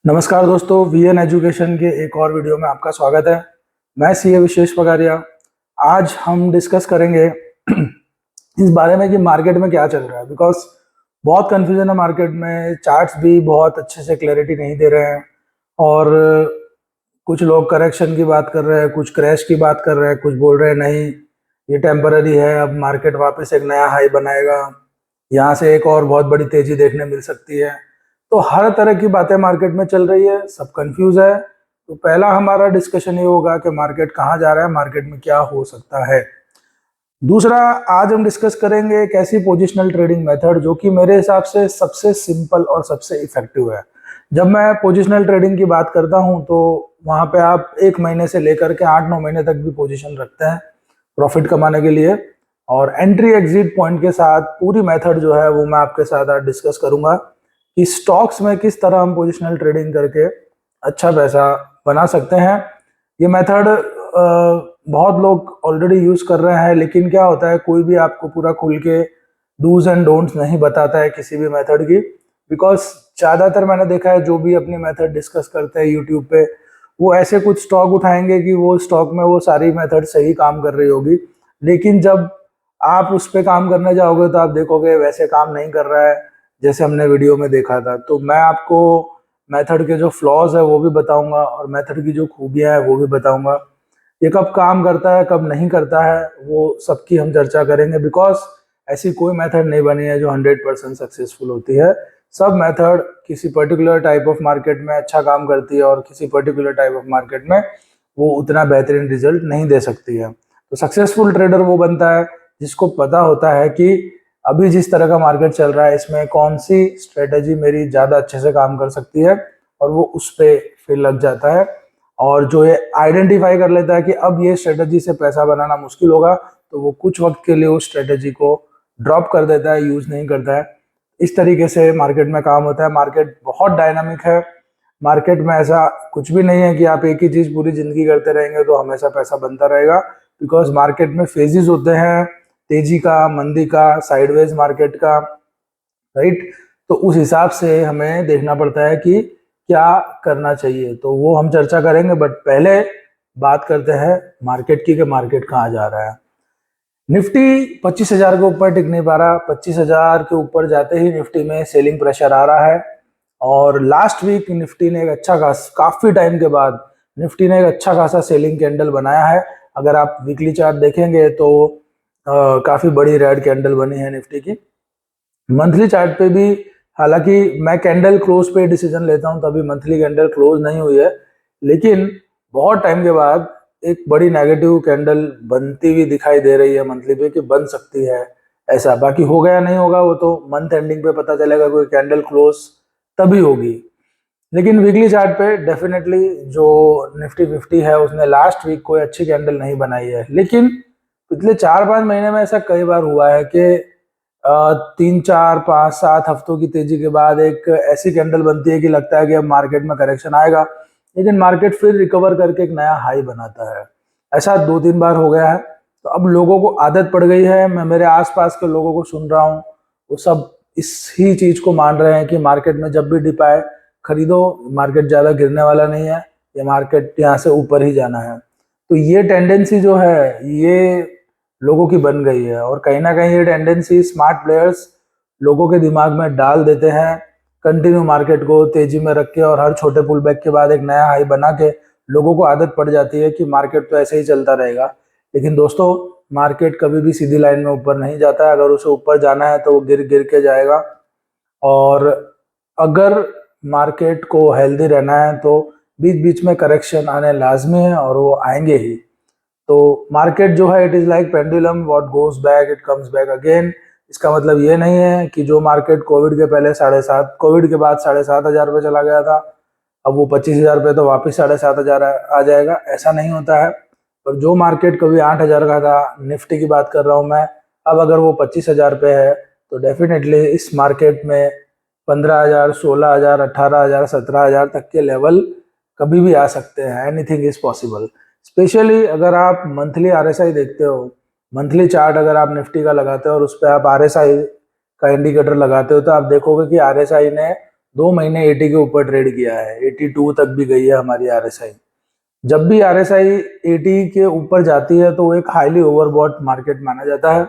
नमस्कार दोस्तों, VN education के एक और वीडियो में आपका स्वागत है। मैं सीए विशेष पगारिया। आज हम डिस्कस करेंगे इस बारे में कि मार्केट में क्या चल रहा है। बिकॉज बहुत कंफ्यूजन है मार्केट में, चार्ट्स भी बहुत अच्छे से क्लैरिटी नहीं दे रहे हैं और कुछ लोग करेक्शन की बात कर रहे हैं, कुछ क्रैश की बात कर रहे हैं, कुछ बोल रहे हैं नहीं ये टेम्पररी है, अब मार्केट वापस एक नया हाई बनाएगा, यहाँ से एक और बहुत बड़ी तेजी देखने मिल सकती है। तो हर तरह की बातें मार्केट में चल रही है, सब कंफ्यूज है। तो पहला हमारा डिस्कशन ये होगा कि मार्केट कहाँ जा रहा है, मार्केट में क्या हो सकता है। दूसरा, आज हम डिस्कस करेंगे एक ऐसी पोजिशनल ट्रेडिंग मेथड जो कि मेरे हिसाब से सबसे सिंपल और सबसे इफेक्टिव है। जब मैं पोजिशनल ट्रेडिंग की बात करता हूं तो वहां पे आप 1 महीने से लेकर के 8-9 महीने तक भी पोजीशन रखते हैं प्रॉफिट कमाने के लिए, और एंट्री एग्जिट पॉइंट के साथ पूरी मेथड जो है वो मैं आपके साथ आज डिस्कस करूंगा कि स्टॉक्स में किस तरह हम पोजिशनल ट्रेडिंग करके अच्छा पैसा बना सकते हैं। ये मेथड बहुत लोग ऑलरेडी यूज कर रहे हैं, लेकिन क्या होता है कोई भी आपको पूरा खुल के डूज एंड डोंट्स नहीं बताता है किसी भी मेथड की। बिकॉज ज़्यादातर मैंने देखा है जो भी अपनी मेथड डिस्कस करते हैं यूट्यूब पे, वो ऐसे कुछ स्टॉक उठाएंगे कि वो स्टॉक में वो सारी मेथड सही काम कर रही होगी, लेकिन जब आप उस पर काम करने जाओगे तो आप देखोगे वैसे काम नहीं कर रहा है जैसे हमने वीडियो में देखा था। तो मैं आपको मेथड के जो फ्लॉज है वो भी बताऊंगा और मेथड की जो खूबियां है वो भी बताऊंगा। ये कब काम करता है कब नहीं करता है वो सबकी हम चर्चा करेंगे। बिकॉज ऐसी कोई मेथड नहीं बनी है जो 100% सक्सेसफुल होती है। सब मेथड किसी पर्टिकुलर टाइप ऑफ मार्केट में अच्छा काम करती है और किसी पर्टिकुलर टाइप ऑफ मार्केट में वो उतना बेहतरीन रिजल्ट नहीं दे सकती है। तो सक्सेसफुल ट्रेडर वो बनता है जिसको पता होता है कि अभी जिस तरह का मार्केट चल रहा है इसमें कौन सी स्ट्रेटेजी मेरी ज़्यादा अच्छे से काम कर सकती है, और वो उस पर फिर लग जाता है। और जो ये आइडेंटिफाई कर लेता है कि अब ये स्ट्रेटेजी से पैसा बनाना मुश्किल होगा, तो वो कुछ वक्त के लिए उस स्ट्रेटेजी को ड्रॉप कर देता है, यूज नहीं करता है। इस तरीके से मार्केट में काम होता है। मार्केट बहुत डायनामिक है। मार्केट में ऐसा कुछ भी नहीं है कि आप एक ही चीज पूरी जिंदगी करते रहेंगे तो हमेशा पैसा बनता रहेगा। बिकॉज मार्केट में फेजेस होते हैं, तेजी का, मंदी का, साइडवेज मार्केट का, राइट। तो उस हिसाब से हमें देखना पड़ता है कि क्या करना चाहिए, तो वो हम चर्चा करेंगे। बट पहले बात करते हैं मार्केट की कि मार्केट कहाँ जा रहा है। निफ्टी 25,000 के ऊपर टिक नहीं पा रहा। 25,000 के ऊपर जाते ही निफ्टी में सेलिंग प्रेशर आ रहा है। और लास्ट वीक निफ्टी ने एक अच्छा खासा, काफी टाइम के बाद निफ्टी ने एक अच्छा खासा सेलिंग कैंडल बनाया है। अगर आप वीकली चार्ट देखेंगे तो काफी बड़ी रेड कैंडल बनी है निफ्टी की। मंथली चार्ट पे भी, हालांकि मैं कैंडल क्लोज पे डिसीजन लेता हूं, तभी मंथली कैंडल क्लोज नहीं हुई है, लेकिन बहुत टाइम के बाद एक बड़ी नेगेटिव कैंडल बनती हुई दिखाई दे रही है मंथली पे कि बन सकती है ऐसा। बाकी हो गया नहीं होगा वो तो मंथ एंडिंग पे पता चलेगा, कोई कैंडल क्लोज तभी होगी। लेकिन वीकली चार्ट पे डेफिनेटली जो निफ्टी 50 है उसने लास्ट वीक कोई अच्छी कैंडल नहीं बनाई है। लेकिन पिछले 4-5 महीने में ऐसा कई बार हुआ है कि 3-4-5-7 हफ्तों की तेजी के बाद एक ऐसी कैंडल बनती है कि लगता है कि अब मार्केट में करेक्शन आएगा, लेकिन मार्केट फिर रिकवर करके एक नया हाई बनाता है। ऐसा 2-3 बार हो गया है। तो अब लोगों को आदत पड़ गई है, मैं मेरे आसपास के लोगों को सुन रहा हूँ, वो सब इसी चीज को मान रहे हैं कि मार्केट में जब भी डिप आए खरीदो, मार्केट ज्यादा गिरने वाला नहीं है, ये मार्केट यहाँ से ऊपर ही जाना है। तो ये टेंडेंसी जो है ये लोगों की बन गई है, और कहीं ना कहीं ये टेंडेंसी स्मार्ट प्लेयर्स लोगों के दिमाग में डाल देते हैं, कंटिन्यू मार्केट को तेजी में रख के, और हर छोटे पुल बैक के बाद एक नया हाई बना के लोगों को आदत पड़ जाती है कि मार्केट तो ऐसे ही चलता रहेगा। लेकिन दोस्तों, मार्केट कभी भी सीधी लाइन में ऊपर नहीं जाता है। अगर उसे ऊपर जाना है तो वो गिर गिर के जाएगा, और अगर मार्केट को हेल्दी रहना है तो बीच बीच में करेक्शन आने लाजमी है, और वो आएंगे ही। तो मार्केट जो है it is like pendulum, what goes back it comes back again. इसका मतलब ये नहीं है कि जो मार्केट कोविड के पहले 7,500, कोविड के बाद 7,500 पे चला गया था, अब वो 25,000 पे तो वापस 7,500 आ जाएगा, ऐसा नहीं होता है। पर जो मार्केट कभी 8,000 का था, निफ्टी की बात कर रहा हूँ मैं, अब अगर वो 25,000 पे है तो डेफिनेटली इस मार्केट में 15,000, 16,000, 18,000, 17,000 तक के लेवल कभी भी आ सकते हैं। Anything is possible. स्पेशली अगर आप मंथली आरएसआई देखते हो, मंथली चार्ट अगर आप निफ्टी का लगाते हो और उस पर आप आरएसआई का इंडिकेटर लगाते हो, तो आप देखोगे कि आरएसआई ने 2 महीने 80 के ऊपर ट्रेड किया है, 82 तक भी गई है हमारी आरएसआई। जब भी आरएसआई 80 के ऊपर जाती है तो वो एक हाईली ओवरबॉट मार्केट माना जाता है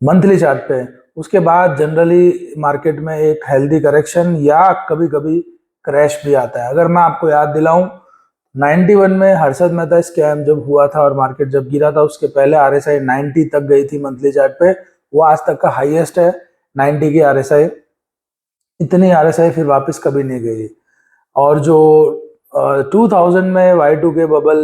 मंथली चार्ट पे। उसके बाद जनरली मार्केट में एक हेल्दी करेक्शन या कभी कभी क्रैश भी आता है। अगर मैं आपको याद दिलाऊं, 91 में हर्षद मेहता स्कैम जब हुआ था और मार्केट जब गिरा था, उसके पहले आरएसआई 90 तक गई थी मंथली चार्ट पे। वो आज तक का हाईएस्ट है 90 की आरएसआई। इतनी आरएसआई फिर वापस कभी नहीं गई। और जो 2000 में Y2K बबल,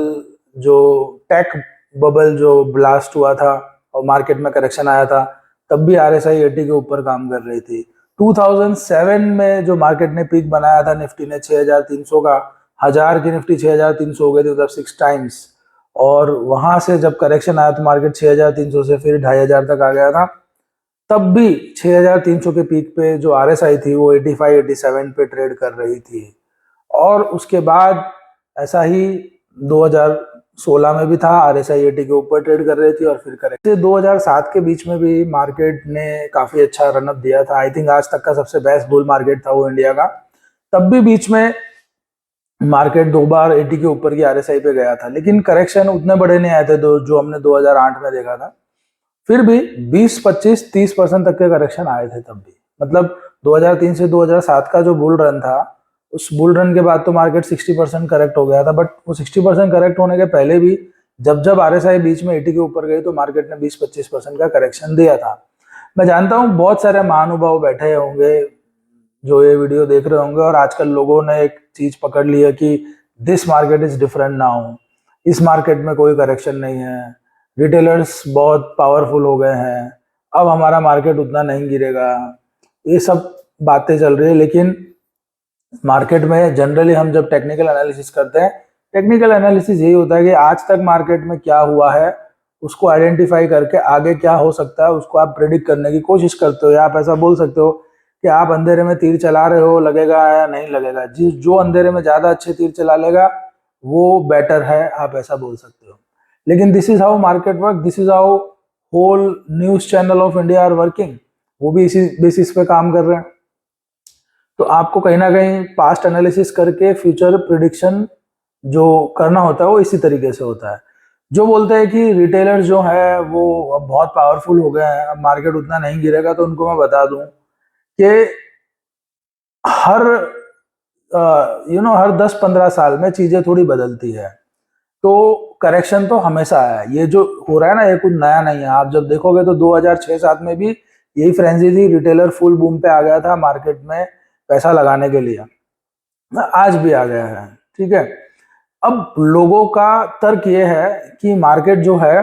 जो टेक बबल जो ब्लास्ट हुआ था और मार्केट में करेक्शन आया था, तब भी आरएसआई 80 के ऊपर काम कर रही थी। 2007 में जो मार्केट ने पीक बनाया था निफ्टी ने 6300 का, 1000 की निफ्टी 6300 हो गई थी, मतलब 6 टाइम्स। और वहां से जब करेक्शन आया तो मार्केट 6300 से फिर 2500 तक आ गया था। तब भी 6300 के पीक पे जो आरएसआई थी वो 85-87 पे ट्रेड कर रही थी। और उसके बाद ऐसा ही 2016 में भी था, आरएसआई 80 के ऊपर ट्रेड कर रही थी और फिर करेक्ट 2007 के बीच में भी मार्केट ने काफी अच्छा रनअप दिया था। आई थिंक आज तक का सबसे बेस्ट बुल मार्केट था वो इंडिया का। तब भी बीच में मार्केट 2 बार 80 के ऊपर की आरएसआई पे गया था, लेकिन करेक्शन उतने बड़े नहीं आए थे जो हमने 2008 में देखा था। फिर भी 20-25-30% तक के करेक्शन आए थे तब भी। मतलब 2003 से 2007 का जो बुल रन था, उस बुल रन के बाद तो मार्केट 60% करेक्ट हो गया था। बट वो 60% करेक्ट होने के पहले भी जब जब आरएसआई बीच में 80 के ऊपर गई तो मार्केट ने 20-25% का करेक्शन दिया था। मैं जानता हूँ बहुत सारे महानुभाव बैठे होंगे जो ये वीडियो देख रहे होंगे और आजकल लोगों ने एक चीज पकड़ ली है कि this market is different now, इस मार्केट में कोई करेक्शन नहीं है, रिटेलर्स बहुत पावरफुल हो गए हैं, अब हमारा मार्केट उतना नहीं गिरेगा। ये सब बातें चल रही है। लेकिन मार्केट में जनरली हम जब टेक्निकल एनालिसिस करते हैं, टेक्निकल एनालिसिस यही होता है कि आज तक मार्केट में क्या हुआ है उसको आइडेंटिफाई करके आगे क्या हो सकता है उसको आप प्रेडिक्ट करने की कोशिश करते हो। या आप ऐसा बोल सकते हो कि आप अंधेरे में तीर चला रहे हो, लगेगा या नहीं लगेगा। जो अंधेरे में ज्यादा अच्छे तीर चला लेगा वो बेटर है, आप ऐसा बोल सकते हो। लेकिन this is how market work, this is how whole news channel of India are working. वो भी इसी बेसिस पे काम कर रहे हैं। तो आपको कहीं ना कहीं पास्ट एनालिसिस करके फ्यूचर प्रिडिक्शन जो करना होता है वो इसी तरीके से होता है। जो बोलते हैं कि रिटेलर जो है वो अब बहुत पावरफुल हो गए हैं, अब मार्केट उतना नहीं गिरेगा, तो उनको मैं बता दूं कि हर हर 10-15 साल में चीजें थोड़ी बदलती है। तो करेक्शन तो हमेशा है। ये जो हो रहा है ना, ये कुछ नया नहीं है। आप जब देखोगे तो 2006-7 में भी यही फ्रेंजी थी, रिटेलर फुल बूम पे आ गया था मार्केट में पैसा लगाने के लिए, आज भी आ गया है। ठीक है। अब लोगों का तर्क ये है कि मार्केट जो है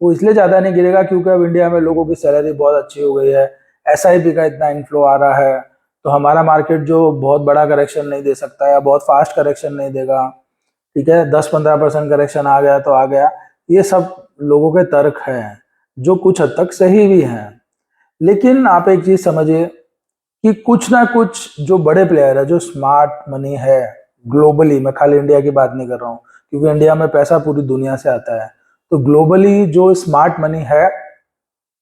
वो इसलिए ज्यादा नहीं गिरेगा क्योंकि अब इंडिया में लोगों की सैलरी बहुत अच्छी हो गई है, एसआईपी का इतना इनफ्लो आ रहा है, तो हमारा मार्केट जो बहुत बड़ा करेक्शन नहीं दे सकता या बहुत फास्ट करेक्शन नहीं देगा। ठीक है, 10-15% करेक्शन आ गया तो आ गया। ये सब लोगों के तर्क हैं जो कुछ हद तक सही भी हैं। लेकिन आप एक चीज समझिए कि कुछ ना कुछ जो बड़े प्लेयर है, जो स्मार्ट मनी है ग्लोबली, मैं खाली इंडिया की बात नहीं कर रहा हूँ क्योंकि इंडिया में पैसा पूरी दुनिया से आता है, तो ग्लोबली जो स्मार्ट मनी है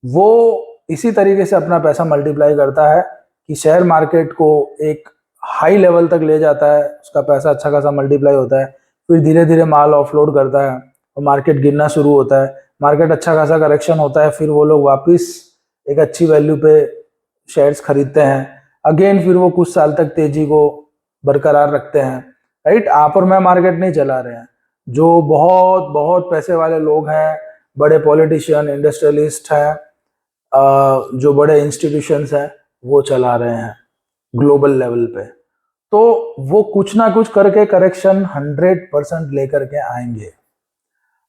वो इसी तरीके से अपना पैसा मल्टीप्लाई करता है कि शेयर मार्केट को एक हाई लेवल तक ले जाता है, उसका पैसा अच्छा खासा मल्टीप्लाई होता है, फिर धीरे धीरे माल ऑफलोड करता है और मार्केट गिरना शुरू होता है, मार्केट अच्छा खासा करेक्शन होता है, फिर वो लोग वापस एक अच्छी वैल्यू पे शेयर्स खरीदते हैं, अगेन फिर वो कुछ साल तक तेजी को बरकरार रखते हैं। राइट, आप और मैं मार्केट नहीं चला रहे हैं, जो बहुत बहुत पैसे वाले लोग हैं, बड़े पॉलिटिशियन, इंडस्ट्रियलिस्ट हैं, जो बड़े इंस्टीट्यूशंस हैं, वो चला रहे हैं ग्लोबल लेवल पे। तो वो कुछ ना कुछ करके करेक्शन 100% लेकर के आएंगे।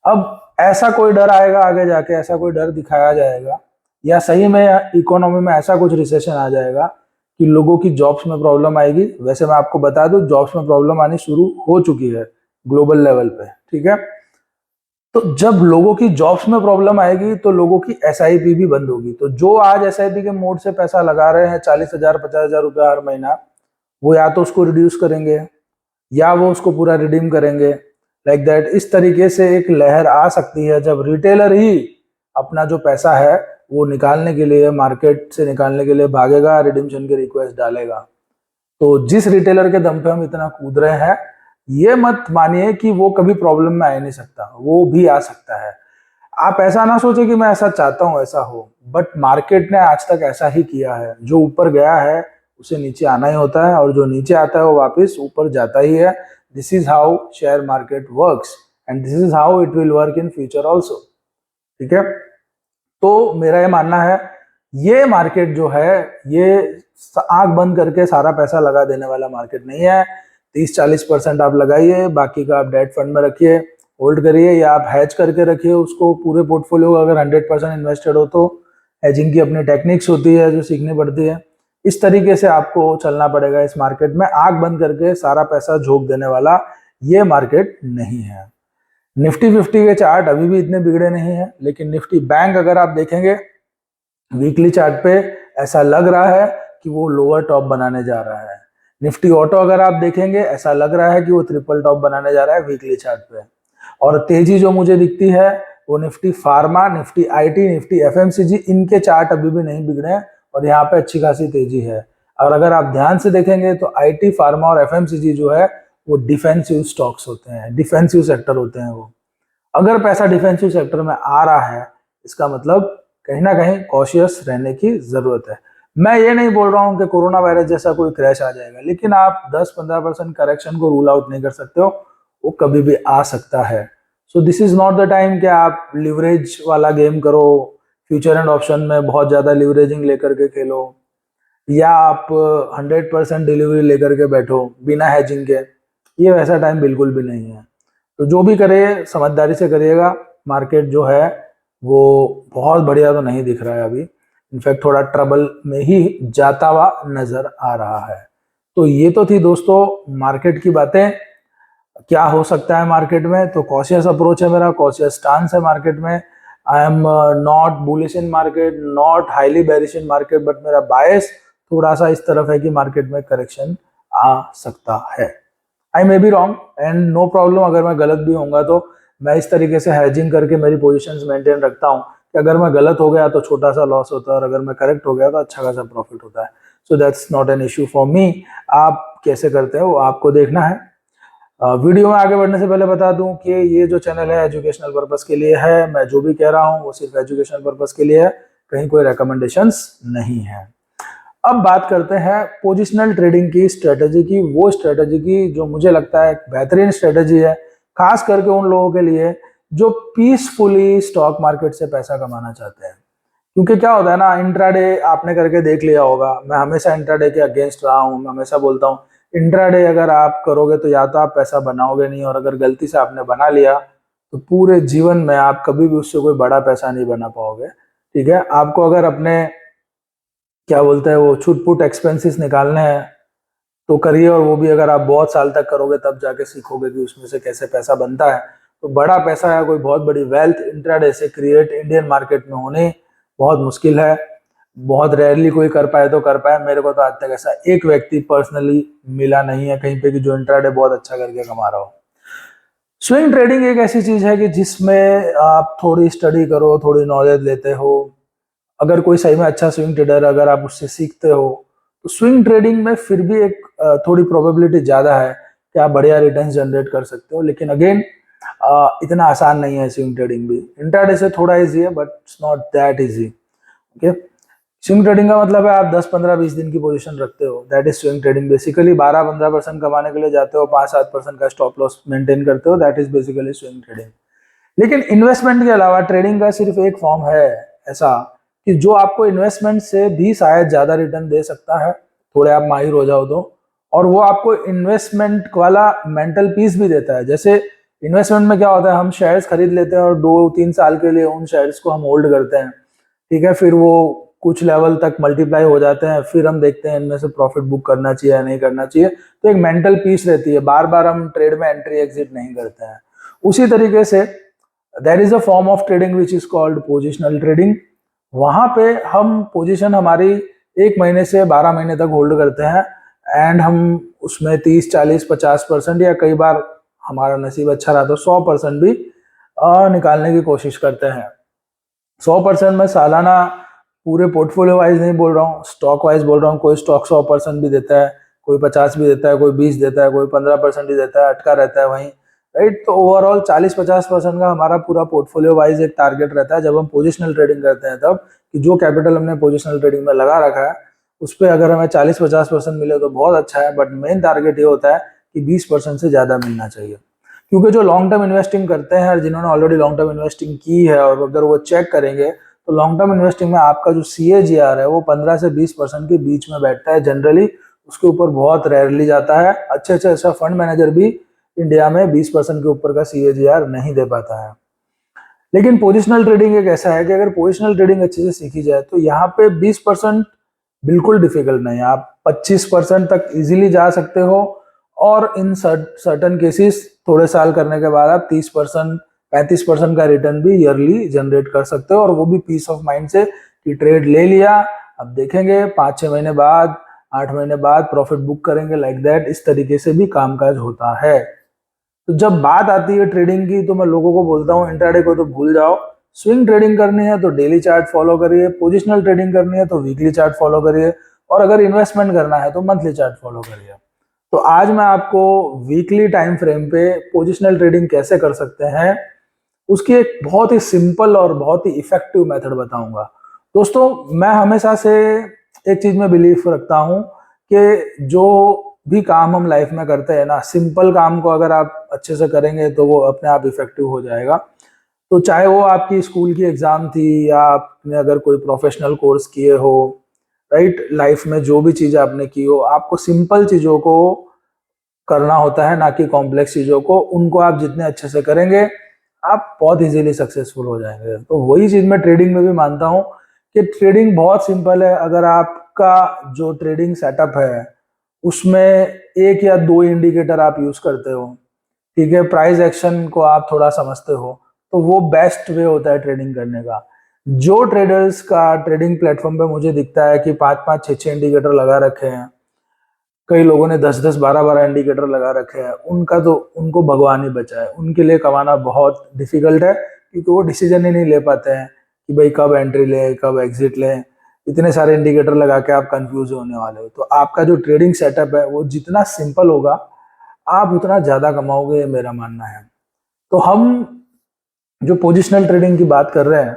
अब ऐसा कोई डर आएगा आगे जाके, ऐसा कोई डर दिखाया जाएगा या सही में इकोनॉमी में ऐसा कुछ रिसेशन आ जाएगा कि लोगों की जॉब्स में प्रॉब्लम आएगी। वैसे मैं आपको बता दूं, जॉब्स में प्रॉब्लम आनी शुरू हो चुकी है ग्लोबल लेवल पे। ठीक है, तो जब लोगों की जॉब्स में प्रॉब्लम आएगी तो लोगों की एसआईपी भी बंद होगी। तो जो आज एसआईपी के मोड से पैसा लगा रहे हैं 40,000 50,000 रुपया हर महीना, वो या तो उसको रिड्यूस करेंगे या वो उसको पूरा रिडीम करेंगे। लाइक दैट, इस तरीके से एक लहर आ सकती है जब रिटेलर ही अपना जो पैसा है वो निकालने के लिए, मार्केट से निकालने के लिए भागेगा, रिडीम्शन की रिक्वेस्ट डालेगा। तो जिस रिटेलर के दम पे हम इतना कूद रहे हैं, ये मत मानिए कि वो कभी प्रॉब्लम में आ ही नहीं सकता, वो भी आ सकता है। आप ऐसा ना सोचे कि मैं ऐसा चाहता हूं ऐसा हो, बट मार्केट ने आज तक ऐसा ही किया है। जो ऊपर गया है उसे नीचे आना ही होता है, और जो नीचे आता है वो वापस ऊपर जाता ही है। This is how share market works, and this is how it will work in future also. ठीक है, तो मेरा ये मानना है, ये मार्केट जो है, ये आंख बंद करके सारा पैसा लगा देने वाला मार्केट नहीं है। 30-40% आप लगाइए, बाकी का आप डेट फंड में रखिए, होल्ड करिए, या आप हैज करके रखिए उसको। पूरे पोर्टफोलियो अगर 100% इन्वेस्टेड हो तो हैजिंग की अपनी टेक्निक्स होती है जो सीखनी पड़ती है। इस तरीके से आपको चलना पड़ेगा इस मार्केट में। आंख बंद करके सारा पैसा झोंक देने वाला ये मार्केट नहीं है। निफ्टी 50 के चार्ट अभी भी इतने बिगड़े नहीं है, लेकिन निफ्टी बैंक अगर आप देखेंगे वीकली चार्ट पे, ऐसा लग रहा है कि वो लोअर टॉप बनाने जा रहा है। निफ्टी ऑटो अगर आप देखेंगे, ऐसा लग रहा है कि वो ट्रिपल टॉप बनाने जा रहा है वीकली चार्ट पे। और तेजी जो मुझे दिखती है वो Nifty pharma, Nifty IT, Nifty FMCG, इनके चार्ट अभी भी नहीं बिगड़े हैं और यहाँ पे अच्छी खासी तेजी है। और अगर आप ध्यान से देखेंगे तो आईटी, फार्मा और एफएमसीजी जो है वो डिफेंसिव स्टॉक्स होते हैं, डिफेंसिव सेक्टर होते हैं वो। अगर पैसा डिफेंसिव सेक्टर में आ रहा है, इसका मतलब कहीं ना कहीं कॉशियस रहने की जरूरत है। मैं ये नहीं बोल रहा हूं कि कोरोना वायरस जैसा कोई क्रैश आ जाएगा, लेकिन आप 10-15% करेक्शन को रूल आउट नहीं कर सकते हो, वो कभी भी आ सकता है। So this is not the time कि आप लिवरेज वाला गेम करो, फ्यूचर एंड ऑप्शन में बहुत ज्यादा लिवरेजिंग लेकर के खेलो, या आप 100% डिलीवरी लेकर के बैठो बिना हैजिंग के। ये वैसा टाइम बिल्कुल भी नहीं है। तो जो भी करे समझदारी से करिएगा। मार्केट जो है वो बहुत बढ़िया तो नहीं दिख रहा है अभी, इनफैक्ट थोड़ा ट्रबल में ही जाता हुआ नजर आ रहा है। तो ये तो थी दोस्तों मार्केट की बातें। क्या हो सकता है मार्केट में, तो कॉशियस अप्रोच है मेरा, कॉशियस स्टांस है मार्केट में। I am not bullish in market, not highly bearish in market, but मेरा बायस थोड़ा सा इस तरफ है कि मार्केट में करेक्शन आ सकता है। I may be wrong and no problem, अगर मैं गलत भी होऊंगा तो मैं इस तरीके से हैजिंग करके मेरी पोजीशंस मेंटेन रखता हूँ कि अगर मैं गलत हो गया तो छोटा सा लॉस होता है, और अगर मैं करेक्ट हो गया तो अच्छा खासा प्रॉफिट होता है। So that's not an issue for me. आप कैसे करते हैं वो आपको देखना है। वीडियो में आगे बढ़ने से पहले बता दूं कि ये जो चैनल है एजुकेशनल पर्पस के लिए है। मैं जो भी कह रहा हूँ वो सिर्फ एजुकेशनल पर्पस के लिए है, कहीं कोई रिकमेंडेशंस नहीं है। अब बात करते हैं पोजिशनल ट्रेडिंग की स्ट्रेटेजी की, वो स्ट्रेटेजी की जो मुझे लगता है एक बेहतरीन स्ट्रेटेजी है, खास करके उन लोगों के लिए जो पीसफुली स्टॉक मार्केट से पैसा कमाना चाहते हैं। क्योंकि क्या होता है ना, इंट्राडे आपने करके देख लिया होगा, मैं हमेशा इंट्राडे के अगेंस्ट रहा हूँ। मैं हमेशा बोलता हूँ इंट्राडे अगर आप करोगे तो या तो आप पैसा बनाओगे नहीं, और अगर गलती से आपने बना लिया तो पूरे जीवन में आप कभी भी उससे कोई बड़ा पैसा नहीं बना पाओगे। ठीक है, आपको अगर अपने क्या बोलते हैं वो छुटपुट एक्सपेंसेस निकालने हैं तो करिए, और वो भी अगर आप बहुत साल तक करोगे तब जाके सीखोगे कि उसमें से कैसे पैसा बनता है। तो बड़ा पैसा या कोई बहुत बड़ी वेल्थ इंट्राडे से क्रिएट इंडियन मार्केट में होनी बहुत मुश्किल है। बहुत रेयरली कोई कर पाए तो कर पाए। मेरे को तो आज तक ऐसा एक व्यक्ति पर्सनली मिला नहीं है कहीं पे कि जो इंट्राडे बहुत अच्छा करके कमा रहा हो। स्विंग ट्रेडिंग एक ऐसी चीज है कि जिसमें आप थोड़ी स्टडी करो, थोड़ी नॉलेज लेते हो। अगर कोई सही में अच्छा स्विंग ट्रेडर, अगर आप उससे सीखते हो, तो स्विंग ट्रेडिंग में फिर भी एक थोड़ी प्रोबेबिलिटी ज्यादा है कि आप बढ़िया रिटर्न जनरेट कर सकते हो। लेकिन अगेन इतना आसान नहीं है स्विंग ट्रेडिंग भी। इंट्राडे से थोड़ा इजी है but it's not that easy. Okay, swing trading का मतलब है आप 10-15-20 दिन की पोजीशन रखते हो, that is swing trading. Basically 12-15% कमाने के लिए जाते हो, 5-7% का स्टॉप लॉस मेंटेन करते हो, that is basically swing trading. लेकिन इन्वेस्टमेंट के अलावा ट्रेडिंग का सिर्फ एक फॉर्म है ऐसा कि जो आपको इन्वेस्टमेंट से भी शायद ज्यादा रिटर्न दे सकता है, थोड़े आप माहिर हो जाओ तो। और वो आपको इन्वेस्टमेंट वाला मेंटल पीस भी देता है। जैसे इन्वेस्टमेंट में क्या होता है, हम शेयर्स खरीद लेते हैं और 2-3 साल के लिए उन शेयर्स को हम होल्ड करते हैं। ठीक है, फिर वो कुछ लेवल तक मल्टीप्लाई हो जाते हैं, फिर हम देखते हैं इनमें से प्रॉफिट बुक करना चाहिए या नहीं करना चाहिए। तो एक मेंटल पीस रहती है, बार बार हम ट्रेड में एंट्री एग्जिट नहीं करते हैं। उसी तरीके से there is a form of trading which is called positional trading. वहां पे हम पोजीशन हमारी 1 महीने से 12 महीने तक होल्ड करते हैं, एंड हम उसमें 30-40-50% या कई बार हमारा नसीब अच्छा रहा तो 100% भी निकालने की कोशिश करते हैं। 100% में सालाना पूरे पोर्टफोलियो वाइज नहीं बोल रहा हूँ, स्टॉक वाइज बोल रहा हूँ। कोई स्टॉक 100% भी देता है, कोई 50 भी देता है, कोई 20 देता है, कोई 15% ही देता है, अटका रहता है वहीं, राइट। तो ओवरऑल 40-50% का हमारा पूरा पोर्टफोलियो वाइज एक टारगेट रहता है जब हम पोजिशनल ट्रेडिंग करते हैं, तब कि जो कैपिटल हमने पोजिशनल ट्रेडिंग में लगा रखा है उस पर अगर हमें 40-50% मिले तो बहुत अच्छा है, बट मेन टारगेट ये होता है कि 20% से ज्यादा मिलना चाहिए। क्योंकि जो लॉन्ग टर्म इन्वेस्टिंग करते हैं और जिन्होंने ऑलरेडी लॉन्ग टर्म इन्वेस्टिंग की है, और अगर वो चेक करेंगे तो लॉन्ग टर्म इन्वेस्टिंग में आपका जो CAGR है वो 15 से 20% के बीच में बैठता है जनरली। उसके ऊपर बहुत रेयरली जाता है। अच्छे से अच्छा फंड मैनेजर भी इंडिया में 20% के ऊपर का CAGR नहीं दे पाता है। लेकिन पोजिशनल ट्रेडिंग एक ऐसा है कि अगर पोजिशनल ट्रेडिंग अच्छे से सीखी जाए तो यहाँ पे 20% बिल्कुल डिफिकल्ट नहीं है, आप 25% तक इजीली जा सकते हो। और इन सर्टन केसेस थोड़े साल करने के बाद आप 30% 35% का रिटर्न भी ईयरली जनरेट कर सकते हो, और वो भी पीस ऑफ माइंड से कि ट्रेड ले लिया, अब देखेंगे 5-6 महीने बाद, 8 महीने बाद प्रॉफिट बुक करेंगे, लाइक दैट। इस तरीके से भी कामकाज होता है। तो जब बात आती है ट्रेडिंग की तो मैं लोगों को बोलता हूँ इंट्राडे को तो भूल जाओ, स्विंग ट्रेडिंग करनी है तो डेली चार्ट फॉलो करिए, पोजिशनल ट्रेडिंग करनी है तो वीकली चार्ट फॉलो करिए, और अगर इन्वेस्टमेंट करना है तो मंथली चार्ट फॉलो करिए। तो आज मैं आपको वीकली टाइम फ्रेम पे पोजिशनल ट्रेडिंग कैसे कर सकते हैं उसकी एक बहुत ही सिंपल और बहुत ही इफेक्टिव मेथड बताऊंगा। दोस्तों, मैं हमेशा से एक चीज में बिलीव रखता हूं कि जो भी काम हम लाइफ में करते हैं ना, सिंपल काम को अगर आप अच्छे से करेंगे तो वो अपने आप इफेक्टिव हो जाएगा। तो चाहे वो आपकी स्कूल की एग्जाम थी या आपने अगर कोई प्रोफेशनल कोर्स किए हो, राइट, लाइफ में जो भी चीज आपने की हो, आपको सिंपल चीजों को करना होता है, ना कि कॉम्प्लेक्स चीजों को। उनको आप जितने अच्छे से करेंगे आप बहुत इजीली सक्सेसफुल हो जाएंगे। तो वही चीज मैं ट्रेडिंग में भी मानता हूँ कि ट्रेडिंग बहुत सिंपल है। अगर आपका जो ट्रेडिंग सेटअप है उसमें एक या दो इंडिकेटर आप यूज करते हो, ठीक है, प्राइस एक्शन को आप थोड़ा समझते हो, तो वो बेस्ट वे होता है ट्रेडिंग करने का। जो ट्रेडर्स का ट्रेडिंग प्लेटफॉर्म पे मुझे दिखता है कि 5-5 6-6 इंडिकेटर लगा रखे हैं, कई लोगों ने 10-10 12-12 इंडिकेटर लगा रखे हैं, उनका तो उनको भगवान ही बचा है। उनके लिए कमाना बहुत डिफिकल्ट है, क्योंकि वो डिसीजन ही नहीं ले पाते हैं कि भाई कब एंट्री ले कब एग्जिट ले। इतने सारे इंडिकेटर लगा के आप कंफ्यूज होने वाले हो। तो आपका जो ट्रेडिंग सेटअप है वो जितना सिंपल होगा आप उतना ज्यादा कमाओगे, ये मेरा मानना है। तो हम जो पोजिशनल ट्रेडिंग की बात कर रहे हैं,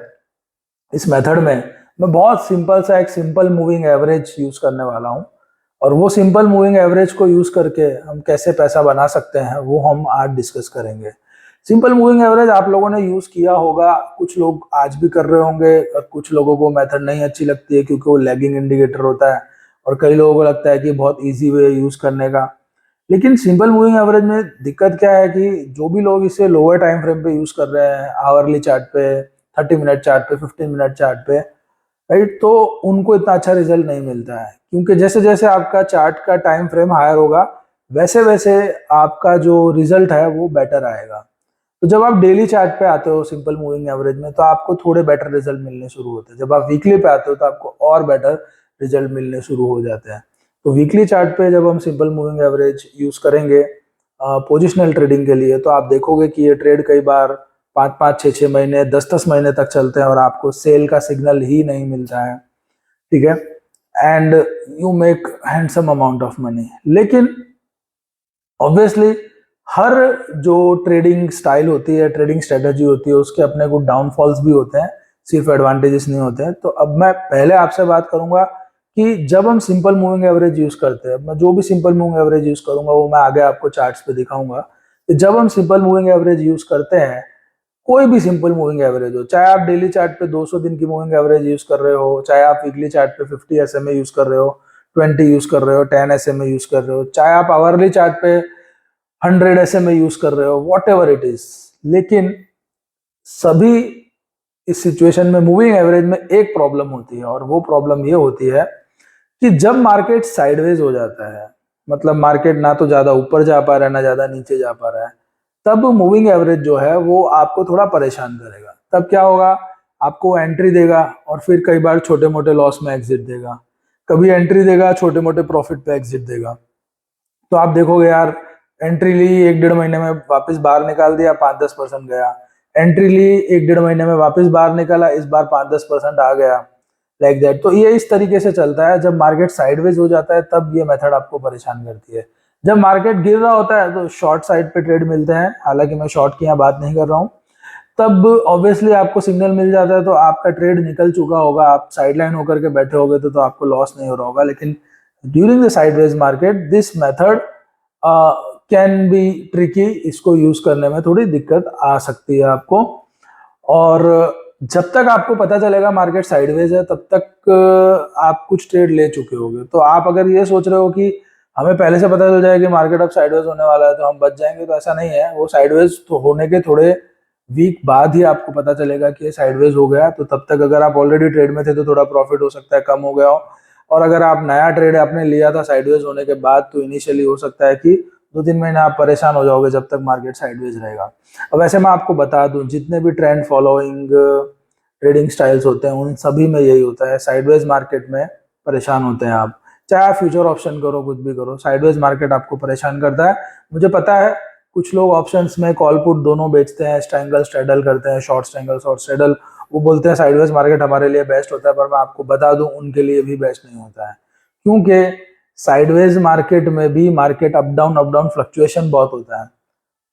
इस मेथड में मैं बहुत सिंपल सा एक सिंपल मूविंग एवरेज यूज करने वाला हूं, और वो सिंपल मूविंग एवरेज को यूज करके हम कैसे पैसा बना सकते हैं वो हम आज डिस्कस करेंगे। सिंपल मूविंग एवरेज आप लोगों ने यूज किया होगा, कुछ लोग आज भी कर रहे होंगे, और कुछ लोगों को मेथड नहीं अच्छी लगती है क्योंकि वो लैगिंग इंडिकेटर होता है, और कई लोगों को लगता है कि बहुत ईजी वे यूज करने का। लेकिन सिंपल मूविंग एवरेज में दिक्कत क्या है कि जो भी लोग इसे लोअर टाइम फ्रेम पे यूज कर रहे हैं, आवरली चार्ट पे, 30 मिनट चार्ट पे, 15 मिनट चार्ट पे, राइट, तो उनको इतना अच्छा रिजल्ट नहीं मिलता है। क्योंकि जैसे जैसे आपका चार्ट का टाइम फ्रेम हायर होगा वैसे वैसे आपका जो रिजल्ट है वो बेटर आएगा। तो जब आप डेली चार्ट पे आते हो सिंपल मूविंग एवरेज में तो आपको थोड़े बेटर रिजल्ट मिलने शुरू होते हैं। जब आप वीकली पे आते हो तो आपको और बेटर रिजल्ट मिलने शुरू हो जाते हैं। तो वीकली चार्ट पे जब हम सिंपल मूविंग एवरेज यूज करेंगे पोजिशनल ट्रेडिंग के लिए, तो आप देखोगे कि ये ट्रेड कई बार 5-5 6-6 महीने 10-10 महीने तक चलते हैं और आपको सेल का सिग्नल ही नहीं मिलता है, ठीक है, and you make handsome amount of money. लेकिन ऑब्वियसली हर जो ट्रेडिंग स्टाइल होती है, ट्रेडिंग स्ट्रेटजी होती है, उसके अपने कुछ डाउनफॉल्स भी होते हैं, सिर्फ एडवांटेजेस नहीं होते हैं। तो अब मैं पहले आपसे बात करूंगा कि जब हम सिंपल मूविंग एवरेज यूज करते हैं, मैं जो भी सिंपल मूविंग एवरेज यूज करूंगा वो मैं आगे आपको चार्ट्स पे दिखाऊंगा। तो जब हम सिंपल मूविंग एवरेज यूज करते हैं, कोई भी सिंपल मूविंग एवरेज हो, चाहे आप डेली चार्ट पे 200 दिन की मूविंग एवरेज यूज कर रहे हो, चाहे आप वीकली चार्ट पे 50 SMA यूज कर रहे हो, 20 यूज कर रहे हो, 10 SMA यूज कर रहे हो, चाहे आप आवरली चार्ट पे 100 SMA यूज कर रहे हो, वॉट एवर इट इज, लेकिन सभी इस सिचुएशन में मूविंग एवरेज में एक प्रॉब्लम होती है, और वो प्रॉब्लम ये होती है कि जब मार्केट साइडवेज हो जाता है, मतलब मार्केट ना तो ज्यादा ऊपर जा पा रहा है ना ज्यादा नीचे जा पा रहा है, तब मूविंग एवरेज जो है वो आपको थोड़ा परेशान करेगा। तब क्या होगा, आपको एंट्री देगा और फिर कई बार छोटे मोटे लॉस में एग्जिट देगा, कभी एंट्री देगा छोटे मोटे प्रॉफिट पे एग्जिट देगा। तो आप देखोगे यार, एंट्री ली 1-1.5 महीने में वापस बाहर निकाल दिया, 5-10% गया, एंट्री ली 1-1.5 महीने में वापस बाहर निकाला, इस बार 5-10% आ गया, लाइक दैट। तो ये इस तरीके से चलता है। जब मार्केट साइडवेज हो जाता है तब ये मेथड आपको परेशान करती है। जब मार्केट गिर रहा होता है तो शॉर्ट साइड पे ट्रेड मिलते हैं, हालांकि मैं शॉर्ट की यहाँ बात नहीं कर रहा हूँ। तब ऑब्वियसली आपको सिग्नल मिल जाता है तो आपका ट्रेड निकल चुका होगा, आप साइडलाइन होकर के बैठे होगे तो आपको लॉस नहीं हो रहा होगा। लेकिन during the sideways market this method can be tricky, इसको यूज करने में थोड़ी दिक्कत आ सकती है आपको। और जब तक आपको पता चलेगा मार्केट साइडवेज है तब तक आप कुछ ट्रेड ले चुके होंगे। तो आप अगर ये सोच रहे हो कि हमें पहले से पता चल जाए कि मार्केट अब साइडवेज होने वाला है तो हम बच जाएंगे, तो ऐसा नहीं है। वो साइडवेज तो होने के थोड़े वीक बाद ही आपको पता चलेगा कि ये साइडवेज हो गया। तो तब तक अगर आप ऑलरेडी ट्रेड में थे तो थोड़ा प्रॉफिट हो सकता है कम हो गया हो, और अगर आप नया ट्रेड आपने लिया था साइडवेज होने के बाद तो इनिशियली हो सकता है कि 2-3 महीने आप परेशान हो जाओगे जब तक मार्केट साइडवेज रहेगा। अब ऐसे मैं आपको बता दूं, जितने भी ट्रेंड फॉलोइंग ट्रेडिंग स्टाइल्स होते हैं उन सभी में यही होता है, साइडवेज मार्केट में परेशान होते हैं आप। चाहे आप फ्यूचर ऑप्शन करो, कुछ भी करो, साइडवेज मार्केट आपको परेशान करता है। मुझे पता है कुछ लोग ऑप्शंस में कॉल पुट दोनों बेचते हैं, स्ट्रैंगल स्ट्रेडल करते हैं, शॉर्ट स्ट्रैंगल शॉर्ट स्ट्रेडल, वो बोलते हैं साइडवेज मार्केट हमारे लिए बेस्ट होता है, पर मैं आपको बता दूं उनके लिए भी बेस्ट नहीं होता है। क्योंकि साइडवेज मार्केट में भी मार्केट अप डाउन फ्लक्चुएशन बहुत होता है।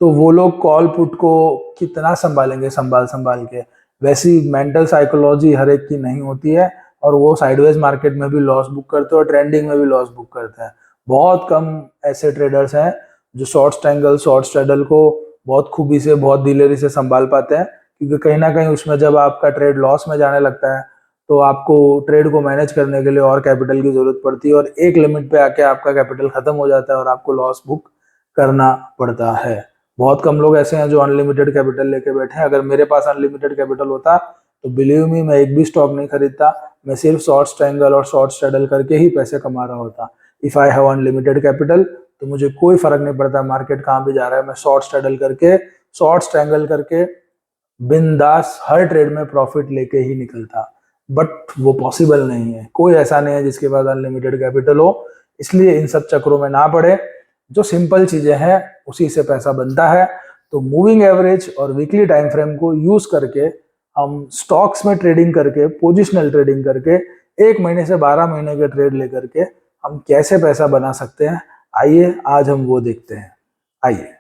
तो वो लोग कॉल पुट को कितना संभालेंगे, संभाल संभाल के। वैसी मेंटल साइकोलॉजी हर एक की नहीं होती है, और वो साइडवेज मार्केट में भी लॉस बुक करते हैं और ट्रेंडिंग में भी लॉस बुक करते हैं। बहुत कम ऐसे ट्रेडर्स हैं जो शॉर्ट स्ट्रैंगल शॉर्ट स्ट्रेडल को बहुत खूबी से, बहुत दिलेरी से संभाल पाते हैं। क्योंकि कहीं ना कहीं उसमें जब आपका ट्रेड लॉस में जाने लगता है तो आपको ट्रेड को मैनेज करने के लिए और कैपिटल की जरूरत पड़ती है, और एक लिमिट पे आके आपका कैपिटल खत्म हो जाता है और आपको लॉस बुक करना पड़ता है। बहुत कम लोग ऐसे हैं जो अनलिमिटेड कैपिटल लेके बैठे हैं। अगर मेरे पास अनलिमिटेड कैपिटल होता तो बिलीव मी मैं एक भी स्टॉक नहीं खरीदता, मैं सिर्फ शॉर्ट स्ट्रैंगल और शॉर्ट स्ट्रेडल करके ही पैसे कमा रहा होता। If I have unlimited capital तो मुझे कोई फर्क नहीं पड़ता मार्केट कहाँ भी जा रहा है, मैं शॉर्ट स्ट्रेडल करके, शॉर्ट स्ट्रैंगल करके बिंदास हर ट्रेड में प्रॉफिट लेके ही निकलता। बट वो पॉसिबल नहीं है, कोई ऐसा नहीं है जिसके पास अनलिमिटेड कैपिटल हो। इसलिए इन सब चक्रों में ना पड़े, जो सिंपल चीजें हैं उसी से पैसा बनता है। तो मूविंग एवरेज और वीकली टाइम फ्रेम को यूज करके हम स्टॉक्स में ट्रेडिंग करके, पोजिशनल ट्रेडिंग करके, 1 महीने से 12 महीने के ट्रेड लेकर के हम कैसे पैसा बना सकते हैं, आइए आज हम वो देखते हैं। आइए,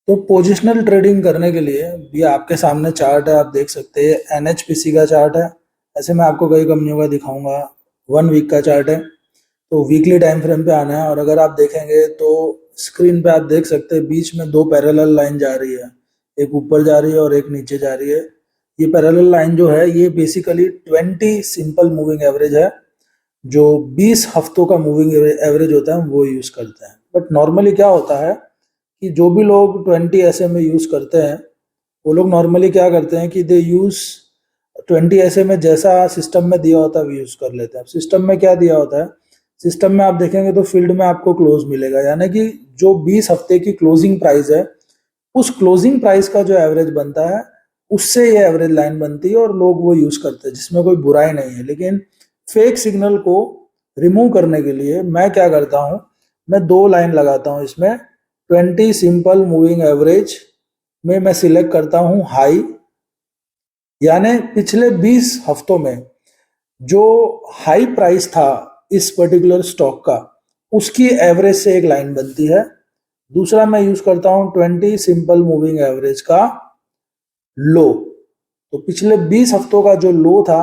तो पोजिशनल ट्रेडिंग करने के लिए ये आपके सामने चार्ट है, आप देख सकते हैं एनएचपीसी का चार्ट है। ऐसे मैं आपको कई कंपनियों का दिखाऊंगा। 1 वीक का चार्ट है, तो वीकली टाइम फ्रेम पे आना है। और अगर आप देखेंगे तो स्क्रीन पे आप देख सकते हैं बीच में 2 पैरेलल लाइन जा रही है, एक ऊपर जा रही है और एक नीचे जा रही है। ये पैरेलल लाइन जो है ये बेसिकली 20 सिंपल मूविंग एवरेज है, जो 20 हफ्तों का मूविंग एवरेज होता है वो यूज करते हैं। बट नॉर्मली क्या होता है कि जो भी लोग 20 ऐसे में यूज करते हैं वो लोग नॉर्मली क्या करते हैं कि दे यूज 20 ऐसे में जैसा सिस्टम में दिया होता है वो यूज कर लेते हैं। सिस्टम में क्या दिया होता है, सिस्टम में आप देखेंगे तो फील्ड में आपको क्लोज मिलेगा, यानी कि जो 20 हफ्ते की क्लोजिंग प्राइस है उस क्लोजिंग प्राइस का जो एवरेज बनता है उससे ये एवरेज लाइन बनती है और लोग वो यूज करते हैं, जिसमें कोई बुराई नहीं है। लेकिन फेक सिग्नल को रिमूव करने के लिए मैं क्या करता हूं, मैं 2 लाइन लगाता हूं इसमें। 20 सिंपल मूविंग एवरेज में मैं सिलेक्ट करता हूं हाई, यानी पिछले 20 हफ्तों में जो हाई प्राइस था इस पर्टिकुलर स्टॉक का उसकी एवरेज से एक लाइन बनती है। दूसरा मैं यूज करता हूं 20 सिंपल मूविंग एवरेज का लो, तो पिछले 20 हफ्तों का जो लो था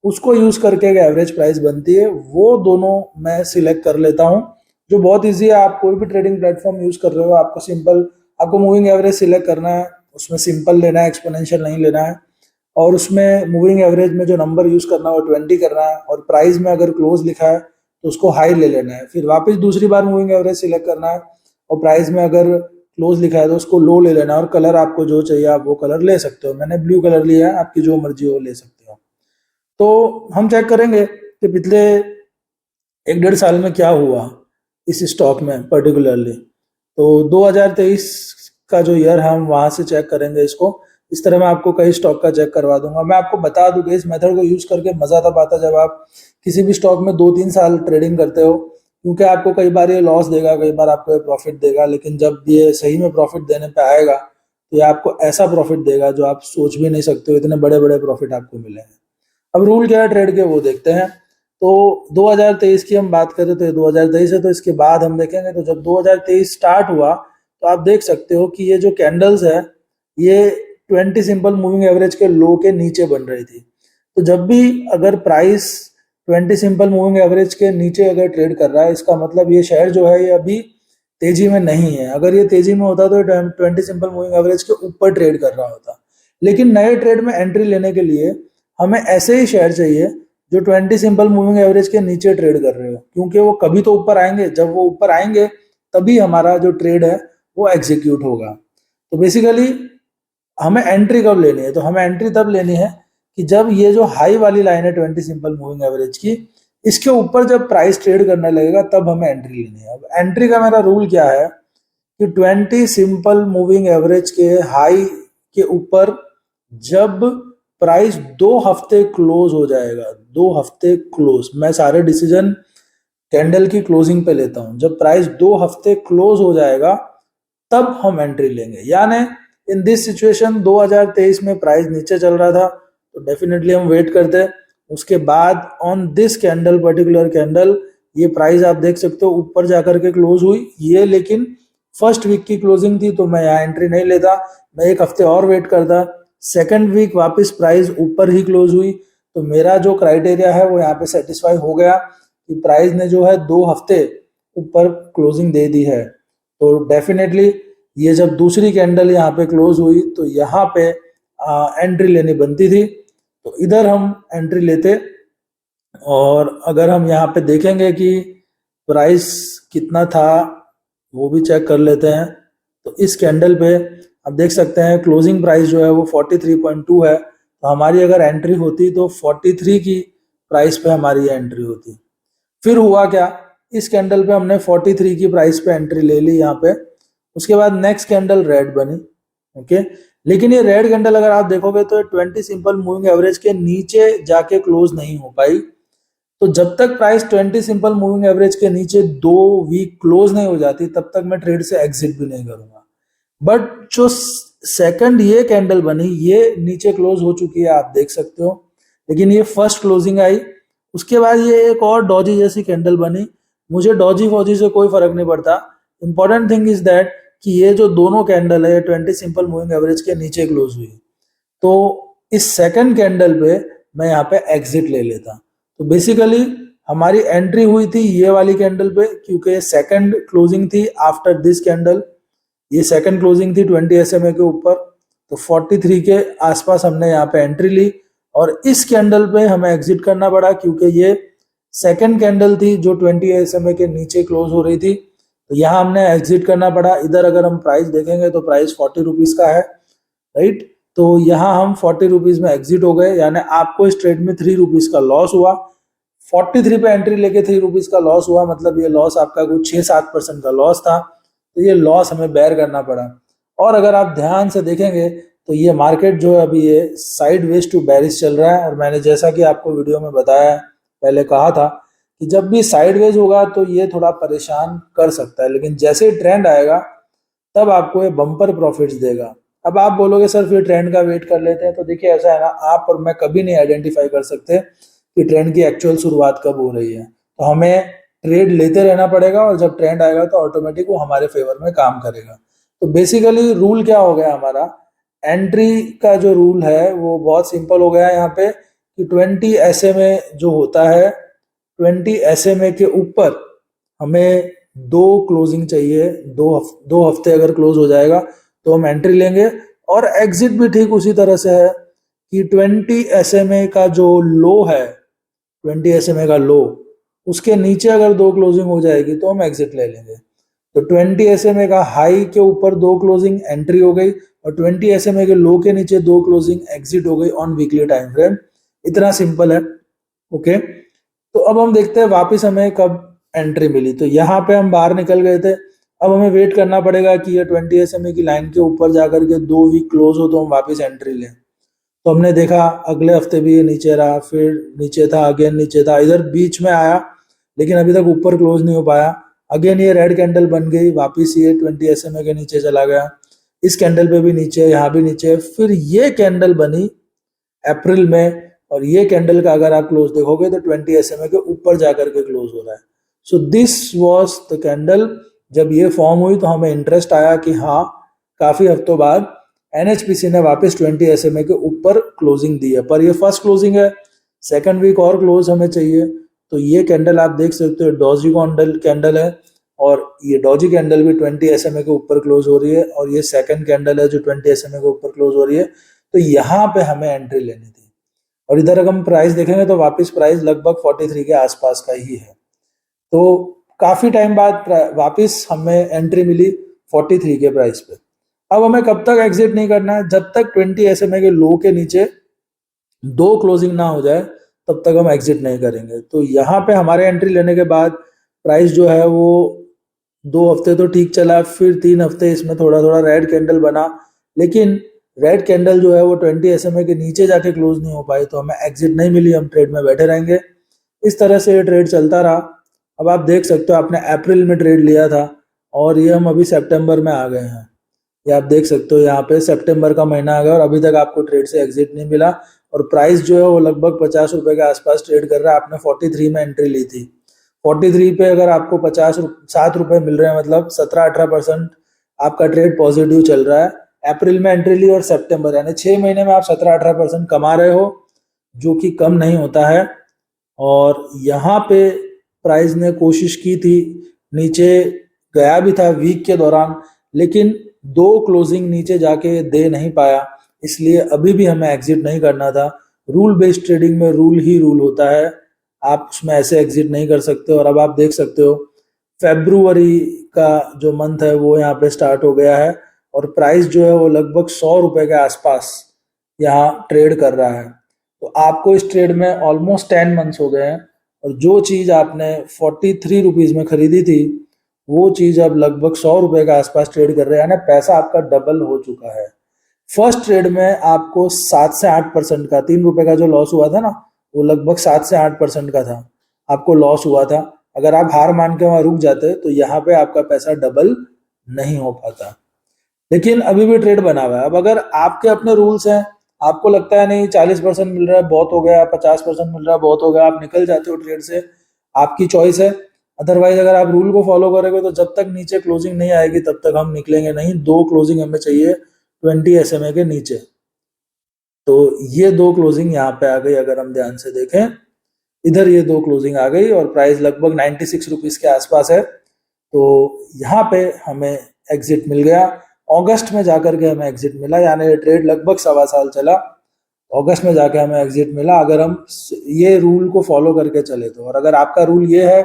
उसको यूज करके एक एवरेज प्राइस बनती है, वो दोनों मैं सिलेक्ट कर लेता हूं। जो बहुत इजी है, आप कोई भी ट्रेडिंग प्लेटफॉर्म यूज कर रहे हो, आपको सिंपल, आपको मूविंग एवरेज सिलेक्ट करना है, उसमें सिंपल लेना है, एक्सपोनेंशियल नहीं लेना है, और उसमें मूविंग एवरेज में जो नंबर यूज करना है वो 20 करना है, और प्राइस में अगर क्लोज लिखा है तो उसको हाई ले लेना है। फिर वापस दूसरी बार मूविंग एवरेज सिलेक्ट करना है, और प्राइस में अगर क्लोज लिखा है तो उसको लो ले लेना है, और कलर आपको जो चाहिए आप वो कलर ले सकते हो। मैंने ब्लू कलर लिया है, आपकी जो मर्जी हो ले सकते हो। तो हम चेक करेंगे कि पिछले 1-1.5 साल में क्या हुआ इस स्टॉक में पर्टिकुलरली। तो 2023 का जो ईयर है हम वहां से चेक करेंगे इसको। इस तरह मैं आपको कई स्टॉक का चेक करवा दूंगा। मैं आपको बता दूं कि इस मेथड को यूज करके मजा तब आता जब आप किसी भी स्टॉक में 2-3 साल ट्रेडिंग करते हो, क्योंकि आपको कई बार ये लॉस देगा, कई बार आपको ये प्रॉफिट देगा, लेकिन जब ये सही में प्रॉफिट देने पे आएगा तो ये आपको ऐसा प्रॉफिट देगा जो आप सोच भी नहीं सकते हो, इतने बड़े बड़े प्रॉफिट आपको मिले हैं। अब रूल क्या है ट्रेड के वो देखते हैं। तो 2023 की हम बात करें तो ये 2023 है, तो इसके बाद हम देखेंगे। तो जब 2023 स्टार्ट हुआ तो आप देख सकते हो कि ये जो कैंडल्स है ये 20 सिंपल मूविंग एवरेज के लो के नीचे बन रही थी। तो जब भी अगर प्राइस 20 सिंपल मूविंग एवरेज के नीचे अगर ट्रेड कर रहा है, इसका मतलब ये शेयर जो है ये अभी तेजी में नहीं है। अगर ये तेजी में होता तो 20 सिंपल मूविंग एवरेज के ऊपर ट्रेड कर रहा होता। लेकिन नए ट्रेड में एंट्री लेने के लिए हमें ऐसे ही शेयर चाहिए जो 20 सिंपल मूविंग एवरेज के नीचे ट्रेड कर रहे हो, क्योंकि वो कभी तो ऊपर आएंगे। जब वो ऊपर आएंगे तभी हमारा जो ट्रेड है वो एग्जीक्यूट होगा। तो बेसिकली हमें एंट्री कब लेनी है? तो हमें एंट्री तब लेनी है कि जब ये जो हाई वाली लाइन है 20 सिंपल मूविंग एवरेज की, इसके ऊपर जब प्राइस ट्रेड करने लगेगा तब हमें एंट्री लेनी है। अब एंट्री का मेरा रूल क्या है कि 20 सिंपल मूविंग एवरेज के हाई के ऊपर जब प्राइस 2 हफ्ते क्लोज हो जाएगा, 2 हफ्ते क्लोज, मैं सारे डिसीजन कैंडल की क्लोजिंग पे लेता हूं। जब प्राइस 2 हफ्ते क्लोज हो जाएगा तब हम एंट्री लेंगे। यानी इन दिस सिचुएशन 2023 में प्राइस नीचे चल रहा था तो डेफिनेटली हम वेट करते हैं। उसके बाद on this candle, particular candle, ये प्राइस आप देख सकते हो ऊपर जाकर के क्लोज हुई ये, लेकिन फर्स्ट वीक की क्लोजिंग थी तो मैं यहाँ एंट्री नहीं लेता, मैं 1 हफ्ते और वेट करता। सेकंड वीक वापस प्राइस ऊपर ही क्लोज हुई तो मेरा जो क्राइटेरिया है वो यहाँ पे सेटिस्फाई हो गया कि प्राइस ने जो है 2 हफ्ते ऊपर क्लोजिंग दे दी है। तो डेफिनेटली ये जब दूसरी कैंडल यहाँ पे क्लोज हुई तो यहाँ पे एंट्री लेनी बनती थी, तो इधर हम एंट्री लेते। और अगर हम यहाँ पे देखेंगे कि प्राइस कितना था वो भी चेक कर लेते हैं। तो इस कैंडल पे आप देख सकते हैं क्लोजिंग प्राइस जो है वो 43.2 है। तो हमारी अगर एंट्री होती तो 43 की प्राइस पे हमारी एंट्री होती। फिर हुआ क्या, इस कैंडल पे हमने 43 की प्राइस पे एंट्री ले ली यहाँ पे। उसके बाद नेक्स्ट कैंडल रेड बनी, ओके। लेकिन ये रेड कैंडल अगर आप देखोगे तो 20 सिंपल मूविंग एवरेज के नीचे जाके क्लोज नहीं हो पाई। तो जब तक प्राइस 20 सिंपल मूविंग एवरेज के नीचे 2 वीक क्लोज नहीं हो जाती तब तक मैं ट्रेड से एग्जिट भी नहीं करूंगा। बट जो सेकंड ये कैंडल बनी ये नीचे क्लोज हो चुकी है, आप देख सकते हो, लेकिन ये फर्स्ट क्लोजिंग आई। उसके बाद ये एक और डॉजी जैसी कैंडल बनी। मुझे डॉजी फौजी से कोई फर्क नहीं पड़ता, इंपॉर्टेंट थिंग इज दैट कि ये जो दोनों कैंडल है 20 सिंपल मूविंग एवरेज के नीचे क्लोज हुई। तो इस सेकंड कैंडल पे मैं यहाँ पे एग्जिट ले लेता। तो बेसिकली हमारी एंट्री हुई थी ये वाली कैंडल पे क्योंकि सेकंड क्लोजिंग थी आफ्टर दिस कैंडल। ये सेकंड क्लोजिंग थी 20 SMA के ऊपर, तो 43 के आसपास हमने यहाँ पे एंट्री ली। और इस कैंडल पे हमें एग्जिट करना पड़ा क्योंकि ये सेकंड कैंडल थी जो 20 SMA के नीचे क्लोज हो रही थी, तो यहाँ हमने एग्जिट करना पड़ा। इधर अगर हम प्राइस देखेंगे तो प्राइस 40 रुपीज का है, राइट। तो यहाँ हम 40 रुपीज में एग्जिट हो गए, यानी आपको इस ट्रेड में 3 रुपीज का लॉस हुआ। 43 पे एंट्री लेके 3 रुपीज का लॉस हुआ, मतलब ये लॉस आपका कुछ 6-7% का लॉस था। तो ये लॉस हमें बेयर करना पड़ा। और अगर आप ध्यान से देखेंगे तो ये मार्केट जो है अभी ये साइडवेज टू बेरिश चल रहा है। और मैंने जैसा कि आपको वीडियो में बताया, पहले कहा था कि जब भी साइडवेज होगा तो ये थोड़ा परेशान कर सकता है, लेकिन जैसे ही ट्रेंड आएगा तब आपको ये बम्पर प्रॉफिट्स देगा। अब आप बोलोगे सर फिर ट्रेंड का वेट कर लेते हैं, तो देखिए ऐसा है ना, आप और मैं कभी नहीं आइडेंटिफाई कर सकते कि ट्रेंड की एक्चुअल शुरुआत कब हो रही है। तो हमें ट्रेड लेते रहना पड़ेगा और जब ट्रेंड आएगा तो ऑटोमेटिक वो हमारे फेवर में काम करेगा। तो बेसिकली रूल क्या हो गया हमारा, एंट्री का जो रूल है वो बहुत सिंपल हो गया है यहाँ पे कि 20 SMA जो होता है, 20 SMA के ऊपर हमें 2 क्लोजिंग चाहिए। 2 हफ्ते अगर क्लोज हो जाएगा तो हम एंट्री लेंगे। और एग्जिट भी ठीक उसी तरह से है कि 20 SMA का जो लो है, 20 SMA का लो, उसके नीचे अगर 2 क्लोजिंग हो जाएगी तो हम एग्जिट ले लेंगे। तो 20 SMA का हाई के ऊपर 2 क्लोजिंग एंट्री हो गई और 20 SMA के लो के नीचे 2 क्लोजिंग एग्जिट हो गई ऑन वीकली टाइम फ्रेम। इतना सिंपल है, ओके। तो अब हम देखते हैं वापस हमें कब एंट्री मिली। तो यहाँ पे हम बाहर निकल गए थे, अब हमें वेट करना पड़ेगा कि ये 20 SMA की लाइन के ऊपर जाकर के 2 वीक क्लोज हो तो हम वापस एंट्री लें। तो हमने देखा अगले हफ्ते भी ये नीचे रहा, फिर नीचे था, अगेन नीचे था, इधर बीच में आया लेकिन अभी तक ऊपर क्लोज नहीं हो पाया। अगेन ये रेड कैंडल बन गई, वापस ये 20 SMA के नीचे चला गया। इस कैंडल पे भी नीचे, यहाँ भी नीचे। फिर ये कैंडल बनी अप्रैल में और ये कैंडल का अगर आप क्लोज देखोगे तो 20 SMA के ऊपर जाकर के क्लोज हो रहा है। So this was the candle. जब ये फॉर्म हुई तो हमें इंटरेस्ट आया कि हाँ, काफी हफ्तों बाद एनएचपीसी ने वापस 20 SMA के ऊपर क्लोजिंग दी है, पर ये फर्स्ट क्लोजिंग है, सेकंड वीक और क्लोज हमें चाहिए। तो ये कैंडल आप देख सकते हो डॉजी कैंडल है, और ये डॉजी कैंडल भी 20 SMA के ऊपर क्लोज हो रही है, और ये सेकंड कैंडल है जो 20 SMA के ऊपर क्लोज हो रही है। तो यहाँ पे हमें एंट्री लेनी थी, और इधर अगर हम प्राइस देखेंगे तो वापस प्राइस लगभग 43 के आसपास का ही है। तो काफी टाइम बाद वापस हमें एंट्री मिली 43 के प्राइस पे। अब हमें कब तक एग्जिट नहीं करना है, जब तक 20 SMA के लो के नीचे 2 क्लोजिंग ना हो जाए तब तक हम एग्जिट नहीं करेंगे। तो यहाँ पे हमारे एंट्री लेने के बाद प्राइस जो है वो 2 हफ्ते तो ठीक चला, फिर 3 हफ्ते इसमें थोड़ा थोड़ा रेड कैंडल बना, लेकिन रेड कैंडल जो है वो 20 SMA के नीचे जाके क्लोज नहीं हो पाई, तो हमें एग्जिट नहीं मिली, हम ट्रेड में बैठे रहेंगे। इस तरह से ये ट्रेड चलता रहा। अब आप देख सकते हो आपने अप्रैल में ट्रेड लिया था, और ये हम अभी सितंबर में आ गए हैं। ये आप देख सकते हो यहाँ पे सितंबर का महीना आ गया और अभी तक आपको ट्रेड से एग्जिट नहीं मिला, और प्राइस जो है वो लगभग 50 रुपए के आसपास ट्रेड कर रहा है। आपने 43 में एंट्री ली थी, 43 पे अगर आपको 7 रुपए मिल रहे हैं, मतलब 17-18% आपका ट्रेड पॉजिटिव चल रहा है। अप्रैल में एंट्री ली और सितंबर, यानी 6 महीने में आप 17-18% कमा रहे हो, जो कि कम नहीं होता है। और यहाँ पे प्राइस ने कोशिश की थी, नीचे गया भी था वीक के दौरान, लेकिन 2 क्लोजिंग नीचे जाके दे नहीं पाया, इसलिए अभी भी हमें एग्जिट नहीं करना था। रूल बेस्ड ट्रेडिंग में रूल ही रूल होता है, आप उसमें ऐसे एग्जिट नहीं कर सकते। और अब आप देख सकते हो फेब्रुवरी का जो मंथ है वो यहाँ पे स्टार्ट हो गया है, और प्राइस जो है वो लगभग 100 रुपए के आसपास यहाँ ट्रेड कर रहा है। तो आपको इस ट्रेड में ऑलमोस्ट 10 मंथ्स हो गए हैं, और जो चीज़ आपने 43 रुपीज़ में खरीदी थी वो चीज़ अब लगभग 100 रुपए के आसपास ट्रेड कर रहे हैं, ना पैसा आपका डबल हो चुका है। फर्स्ट ट्रेड में आपको 7 से 8% का, 3 रुपए का जो लॉस हुआ था ना, वो लगभग 7 से 8% का था, आपको लॉस हुआ था। अगर आप हार मान के वहां रुक जाते तो यहाँ पे आपका पैसा डबल नहीं हो पाता, लेकिन अभी भी ट्रेड बना हुआ है। अब अगर आपके अपने रूल्स हैं, आपको लगता है नहीं 40% मिल रहा है बहुत हो गया, 50% मिल रहा है बहुत हो गया, आप निकल जाते हो ट्रेड से, आपकी चॉइस है। अदरवाइज अगर आप रूल को फॉलो करोगे तो जब तक नीचे क्लोजिंग नहीं आएगी तब तक हम निकलेंगे नहीं। 2 क्लोजिंग हमें चाहिए 20 SMA के नीचे। तो ये 2 क्लोजिंग यहाँ पे आ गई, अगर हम ध्यान से देखें इधर ये 2 क्लोजिंग आ गई, और प्राइस लगभग 96 रुपीज के आसपास है। तो यहाँ पे हमें एग्जिट मिल गया, अगस्त में जाकर के हमें एग्जिट मिला, यानी ये ट्रेड लगभग 1.25 साल चला, अगस्त में जाके हमें एग्जिट मिला, अगर हम ये रूल को फॉलो करके चले तो। और अगर आपका रूल ये है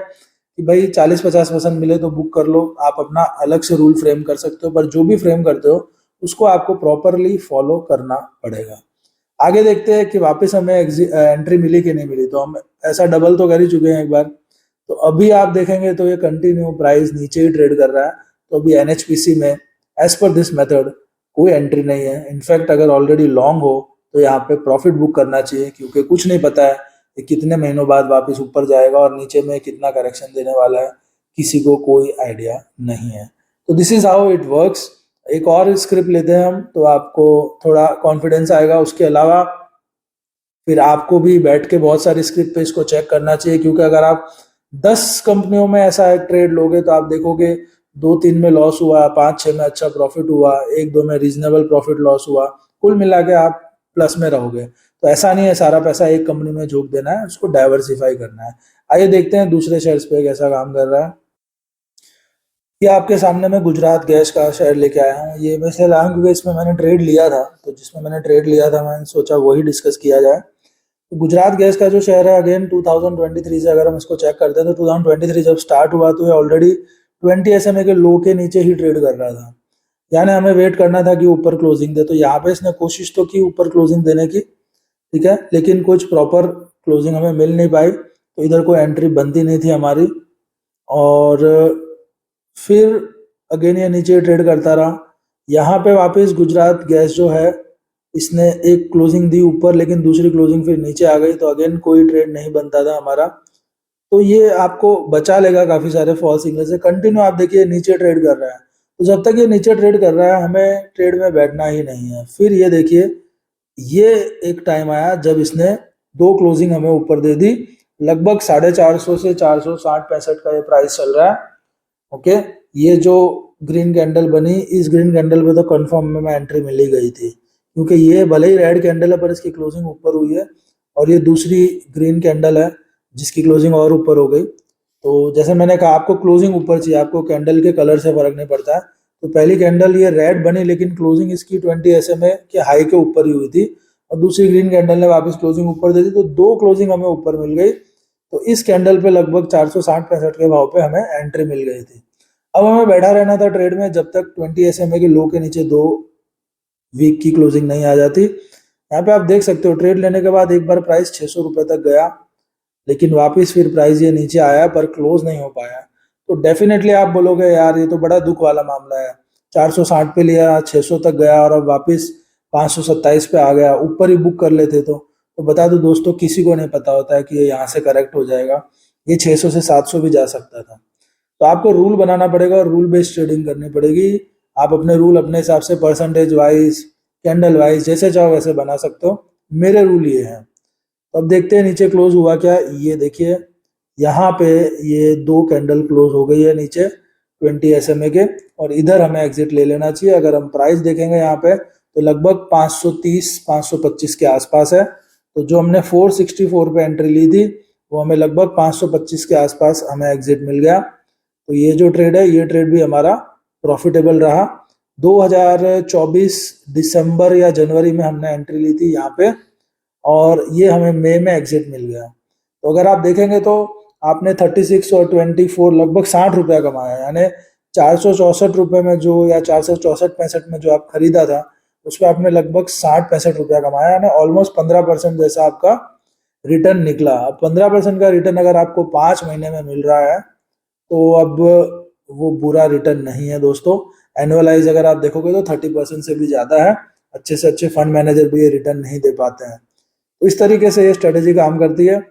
कि भाई 40-50% मिले तो बुक कर लो, आप अपना अलग से रूल फ्रेम कर सकते हो, पर जो भी फ्रेम करते हो उसको आपको प्रॉपरली फॉलो करना पड़ेगा। आगे देखते हैं कि वापस हमें एंट्री मिली कि नहीं मिली। तो हम ऐसा डबल तो कर ही चुके हैं एक बार, तो अभी आप देखेंगे तो ये कंटिन्यू प्राइस नीचे ही ट्रेड कर रहा है। तो अभी एनएचपीसी में एज पर दिस मेथड कोई एंट्री नहीं है। इनफैक्ट अगर ऑलरेडी लॉन्ग हो तो यहाँ पे प्रॉफिट बुक करना चाहिए, क्योंकि कुछ नहीं पता है कि कितने महीनों बाद वापस ऊपर जाएगा और नीचे में कितना करेक्शन देने वाला है, किसी को कोई आइडिया नहीं है। तो this is how it works. एक और स्क्रिप्ट लेते हैं हम, तो आपको थोड़ा कॉन्फिडेंस आएगा। उसके अलावा फिर आपको भी बैठ के बहुत सारी स्क्रिप्ट पे इसको चेक करना चाहिए, क्योंकि अगर आप 10 कंपनियों में ऐसा एक ट्रेड लोगे तो आप देखोगे 2-3 में लॉस हुआ, 5-6 में अच्छा प्रॉफिट हुआ, 1-2 में रीजनेबल प्रॉफिट लॉस हुआ, कुल मिला के आप प्लस में रहोगे। तो ऐसा नहीं है सारा पैसा एक कंपनी में झोंक देना है, उसको डाइवर्सिफाई करना है। आइए देखते हैं दूसरे शेयर्स पे कैसा काम कर रहा है। ये आपके सामने मैं गुजरात गैस का शेयर लेके आया हूँ। ये मैं इसलिए लाया हूँ क्योंकि इसमें मैंने ट्रेड लिया था, तो जिसमें मैंने ट्रेड लिया था मैंने सोचा वही डिस्कस किया जाए। तो गुजरात गैस का जो शेयर है, अगेन 2023 से अगर हम इसको चेक करते हैं तो 2023 जब स्टार्ट हुआ तो ये ऑलरेडी 20 SMA के लो के नीचे ही ट्रेड कर रहा था, यानी हमें वेट करना था कि ऊपर क्लोजिंग दे। तो यहाँ पे इसने कोशिश तो की ऊपर क्लोजिंग देने की, ठीक है, लेकिन कुछ प्रॉपर क्लोजिंग हमें मिल नहीं पाई, तो इधर कोई एंट्री बनती नहीं थी हमारी। और फिर अगेन ये नीचे ट्रेड करता रहा। यहाँ पे वापस गुजरात गैस जो है इसने एक क्लोजिंग दी ऊपर, लेकिन दूसरी क्लोजिंग फिर नीचे आ गई, तो अगेन कोई ट्रेड नहीं बनता था हमारा। तो ये आपको बचा लेगा काफी सारे फॉल सिग्नल से। कंटिन्यू आप देखिए नीचे ट्रेड कर रहा है, तो जब तक ये नीचे ट्रेड कर रहा है हमें ट्रेड में बैठना ही नहीं है। फिर ये देखिए ये एक टाइम आया जब इसने दो क्लोजिंग हमें ऊपर दे दी, लगभग 450 से 460-65 का ये प्राइस चल रहा है। ओके, ये जो ग्रीन कैंडल बनी, इस ग्रीन कैंडल पे तो कंफर्म में एंट्री मिल ही गई थी, क्योंकि ये भले ही रेड कैंडल है पर इसकी क्लोजिंग ऊपर हुई है, और ये दूसरी ग्रीन कैंडल है जिसकी क्लोजिंग और ऊपर हो गई। तो जैसे मैंने कहा, आपको क्लोजिंग ऊपर चाहिए, आपको कैंडल के कलर से फर्क नहीं पड़ता है। तो पहली कैंडल ये रेड बनी, लेकिन क्लोजिंग इसकी 20 SMA के हाई के ऊपर ही हुई थी, और दूसरी ग्रीन कैंडल ने वापस क्लोजिंग ऊपर दे दी, तो दो क्लोजिंग हमें ऊपर मिल गई। तो इस कैंडल पे लगभग 460-65 के भाव पे हमें एंट्री मिल गई थी। अब हमें बैठा रहना था ट्रेड में जब तक 20 SMA के लो के नीचे 2 वीक की क्लोजिंग नहीं आ जाती। यहाँ पे आप देख सकते हो, ट्रेड लेने के बाद एक बार प्राइस 600 रुपए तक गया, लेकिन वापस फिर प्राइस ये नीचे आया पर क्लोज नहीं हो पाया। तो डेफिनेटली आप बोलोगे यार ये तो बड़ा दुख वाला मामला है, 460 पे लिया, 600 तक गया और अब वापस 527 पे आ गया, ऊपर ही बुक कर लेते। तो बता दो दोस्तों, किसी को नहीं पता होता है कि ये यहाँ से करेक्ट हो जाएगा, ये 600 से 700 भी जा सकता था। तो आपको रूल बनाना पड़ेगा और रूल बेस्ड ट्रेडिंग करनी पड़ेगी। आप अपने रूल अपने हिसाब से परसेंटेज वाइज, कैंडल वाइज, जैसे चाहो वैसे बना सकते हो। मेरे रूल ये हैं। तो अब देखते हैं नीचे क्लोज हुआ क्या। ये देखिए, यहाँ पे ये 2 कैंडल क्लोज हो गई है नीचे 20 SMA के, और इधर हमें एग्जिट ले लेना चाहिए। अगर हम प्राइस देखेंगे यहाँ पे तो लगभग 530-525 के आसपास है। तो जो हमने 464 पे एंट्री ली थी, वो हमें लगभग 525 के आसपास हमें एग्जिट मिल गया। तो ये जो ट्रेड है, ये ट्रेड भी हमारा प्रॉफिटेबल रहा। 2024 दिसंबर या जनवरी में हमने एंट्री ली थी यहाँ पे, और ये हमें मई में एग्जिट मिल गया। तो अगर आप देखेंगे तो आपने 36 और 24 लगभग 60 रुपया कमाया, यानी 464 रुपये में जो, या 464-65 में जो आप खरीदा था, उस पर आपने लगभग 60-65 रुपया कमाया, यानी ऑलमोस्ट 15% जैसा आपका रिटर्न निकला। अब 15% का रिटर्न अगर आपको 5 महीने में मिल रहा है तो अब वो बुरा रिटर्न नहीं है दोस्तों। एनुअलाइज अगर आप देखोगे तो 30% से भी ज़्यादा है। अच्छे से अच्छे फंड मैनेजर भी ये रिटर्न नहीं दे पाते हैं। तो इस तरीके से ये स्ट्रेटेजी काम करती है।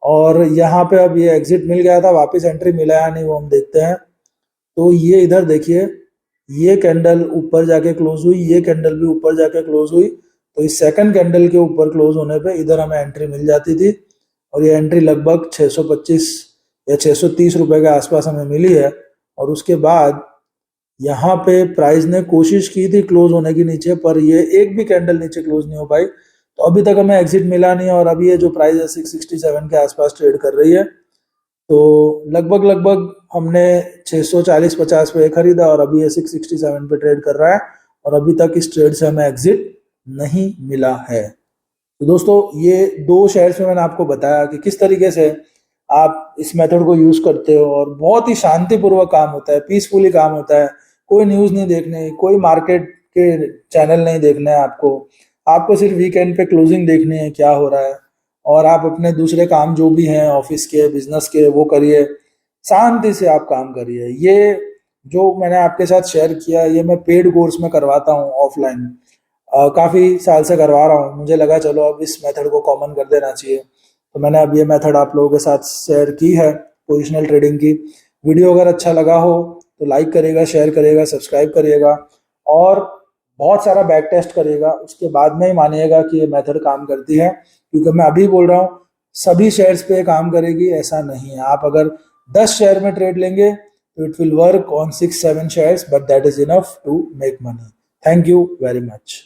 और यहाँ पे अब ये एग्जिट मिल गया था, वापस एंट्री मिला या नहीं वो हम देखते हैं। तो ये इधर देखिए, ये कैंडल ऊपर जाके क्लोज हुई, ये कैंडल भी ऊपर जाके क्लोज हुई। तो इस सेकंड कैंडल के ऊपर क्लोज होने पे इधर हमें एंट्री मिल जाती थी, और ये एंट्री लगभग 625 या 630 रुपए के आसपास हमें मिली है। और उसके बाद यहाँ पे प्राइस ने कोशिश की थी क्लोज होने की नीचे, पर ये एक भी कैंडल नीचे क्लोज नहीं हो पाई। तो अभी तक हमें एग्जिट मिला नहीं, और अभी ये जो प्राइस है 667 के आसपास ट्रेड कर रही है। तो लगभग हमने 640-50 पे खरीदा, और अभी ये 667 पे ट्रेड कर रहा है, और अभी तक इस ट्रेड से हमें एग्जिट नहीं मिला है। तो दोस्तों, ये 2 शेयर्स में मैंने आपको बताया कि किस तरीके से आप इस मेथड को यूज करते हो, और बहुत ही शांतिपूर्वक काम होता है, पीसफुली काम होता है। कोई न्यूज नहीं देखने, कोई मार्केट के चैनल नहीं देखना है आपको सिर्फ वीकेंड पे क्लोजिंग देखनी है क्या हो रहा है, और आप अपने दूसरे काम जो भी हैं ऑफिस के, बिजनेस के, वो करिए, शांति से आप काम करिए। ये जो मैंने आपके साथ शेयर किया, ये मैं पेड कोर्स में करवाता हूँ ऑफलाइन, काफ़ी साल से करवा रहा हूँ। मुझे लगा चलो अब इस मेथड को कॉमन कर देना चाहिए, तो मैंने अब ये मेथड आप लोगों के साथ शेयर की है, पोजिशनल ट्रेडिंग की। वीडियो अगर अच्छा लगा हो तो लाइक करिएगा, शेयर करिएगा, सब्सक्राइब करिएगा, और बहुत सारा बैक टेस्ट करिएगा। उसके बाद में ही मानिएगा कि ये मेथड काम करती है, क्योंकि मैं अभी बोल रहा हूँ सभी शेयर्स पे काम करेगी ऐसा नहीं है। आप अगर 10 शेयर में ट्रेड लेंगे तो it will work on 6-7 shares, but that is enough to make money. Thank you very much.